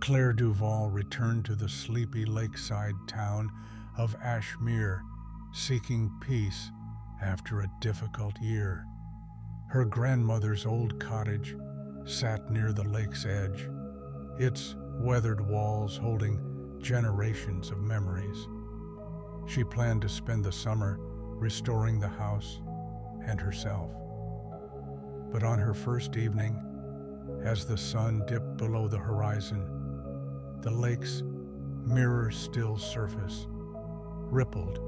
Claire Duval returned to the sleepy lakeside town of Ashmere, seeking peace after a difficult year. Her grandmother's old cottage sat near the lake's edge, its weathered walls holding generations of memories. She planned to spend the summer restoring the house and herself. But on her first evening, as the sun dipped below the horizon, the lake's mirror-still surface rippled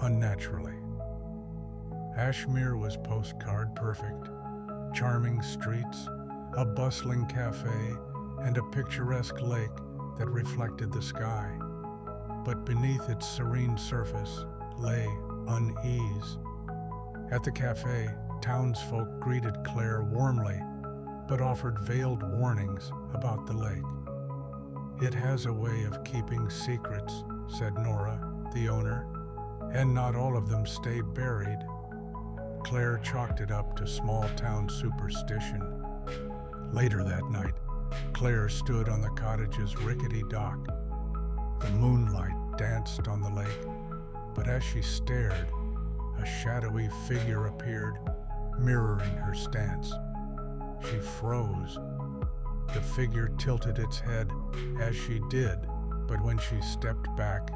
unnaturally. Ashmere was postcard perfect. Charming streets, a bustling cafe, and a picturesque lake that reflected the sky. But beneath its serene surface lay unease. At the cafe, townsfolk greeted Claire warmly, but offered veiled warnings about the lake. "It has a way of keeping secrets," said Nora, the owner, "and not all of them stay buried." Claire chalked it up to small-town superstition. Later that night, Claire stood on the cottage's rickety dock. The moonlight danced on the lake, but as she stared, a shadowy figure appeared, mirroring her stance. She froze. The figure tilted its head as she did, but when she stepped back,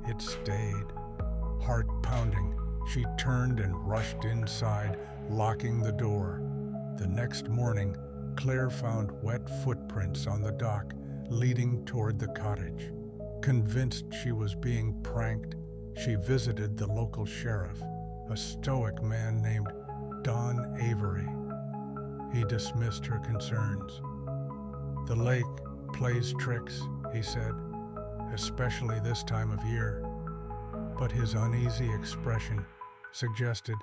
it stayed. Heart pounding, she turned and rushed inside, locking the door. The next morning, Claire found wet footprints on the dock leading toward the cottage. Convinced she was being pranked, she visited the local sheriff, a stoic man named Don Avery. He dismissed her concerns. "The lake plays tricks," he said, "especially this time of year." But his uneasy expression suggested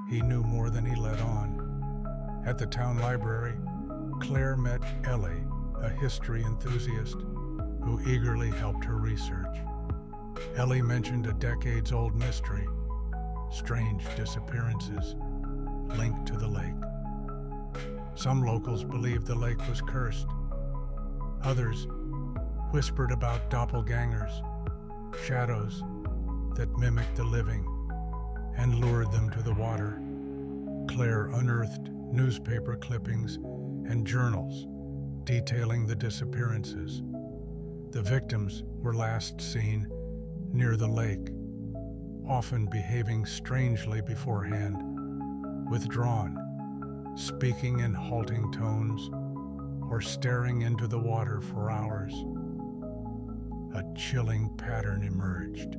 he knew more than he let on. At the town library, Claire met Ellie, a history enthusiast, who eagerly helped her research. Ellie mentioned a decades-old mystery, strange disappearances linked to the lake. Some locals believed the lake was cursed. Others whispered about doppelgangers, shadows that mimicked the living and lured them to the water. Claire unearthed newspaper clippings and journals detailing the disappearances. The victims were last seen near the lake, often behaving strangely beforehand, withdrawn, speaking in halting tones, or staring into the water for hours. A chilling pattern emerged.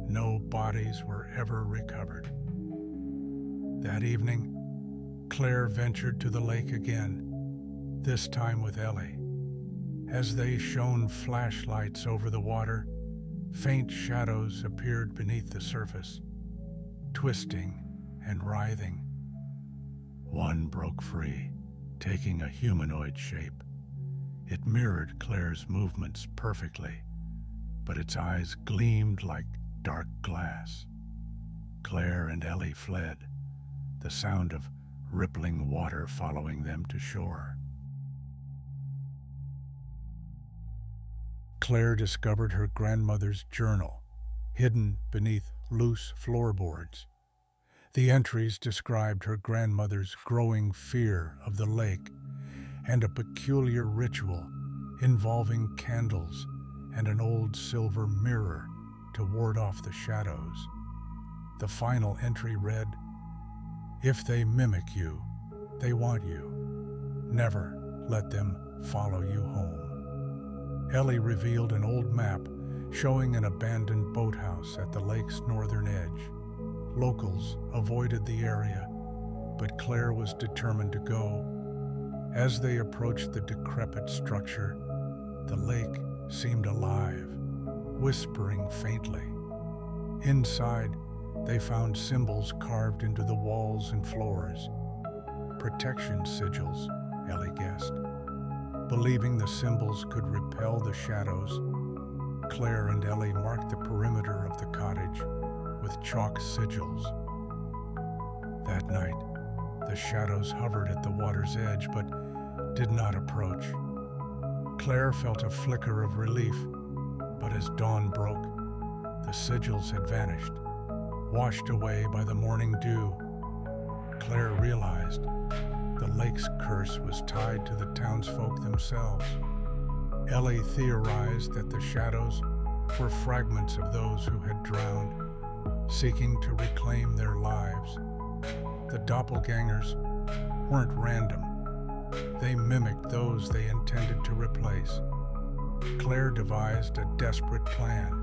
No bodies were ever recovered. That evening, Claire ventured to the lake again, this time with Ellie. As they shone flashlights over the water, faint shadows appeared beneath the surface, twisting and writhing. One broke free, taking a humanoid shape. It mirrored Claire's movements perfectly, but its eyes gleamed like dark glass. Claire and Ellie fled, the sound of rippling water following them to shore. Claire discovered her grandmother's journal, hidden beneath loose floorboards. The entries described her grandmother's growing fear of the lake and a peculiar ritual involving candles and an old silver mirror to ward off the shadows. The final entry read, "If they mimic you, they want you. Never let them follow you home." Ellie revealed an old map showing an abandoned boathouse at the lake's northern edge. Locals avoided the area, but Claire was determined to go. As they approached the decrepit structure, the lake seemed alive, whispering faintly. Inside, they found symbols carved into the walls and floors. Protection sigils, Ellie guessed. Believing the symbols could repel the shadows, Claire and Ellie marked the perimeter of the cottage with chalk sigils. That night, the shadows hovered at the water's edge but did not approach. Claire felt a flicker of relief, but as dawn broke, the sigils had vanished, washed away by the morning dew. Claire realized the lake's curse was tied to the townsfolk themselves. Ellie theorized that the shadows were fragments of those who had drowned, seeking to reclaim their lives. The doppelgangers weren't random. They mimicked those they intended to replace. Claire devised a desperate plan.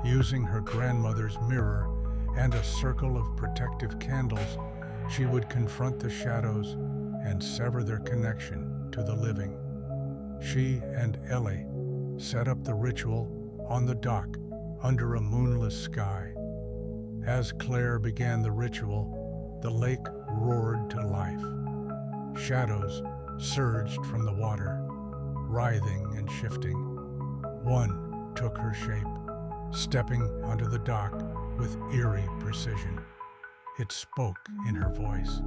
Using her grandmother's mirror and a circle of protective candles, she would confront the shadows and sever their connection to the living. She and Ellie set up the ritual on the dock under a moonless sky. As Claire began the ritual, the lake roared to life. Shadows surged from the water, writhing and shifting. One took her shape, stepping onto the dock with eerie precision. It spoke in her voice,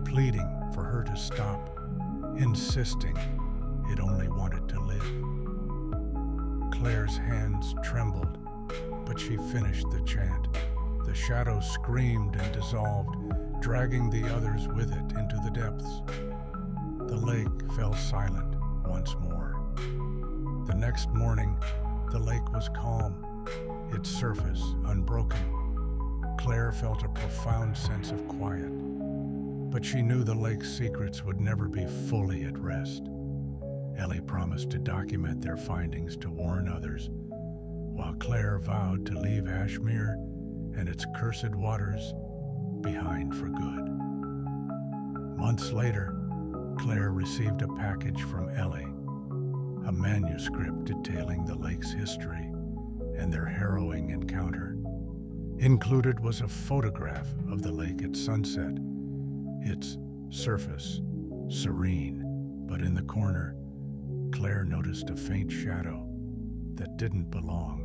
pleading for her to stop, insisting it only wanted to live. Claire's hands trembled, but she finished the chant. The shadow screamed and dissolved, dragging the others with it into the depths. The lake fell silent once more. The next morning, the lake was calm, its surface unbroken. Claire felt a profound sense of quiet, but she knew the lake's secrets would never be fully at rest. Ellie promised to document their findings to warn others, while Claire vowed to leave Ashmere and its cursed waters behind for good. Months later, Claire received a package from Ellie, a manuscript detailing the lake's history and their harrowing encounter. Included was a photograph of the lake at sunset, its surface serene, but in the corner, Claire noticed a faint shadow that didn't belong.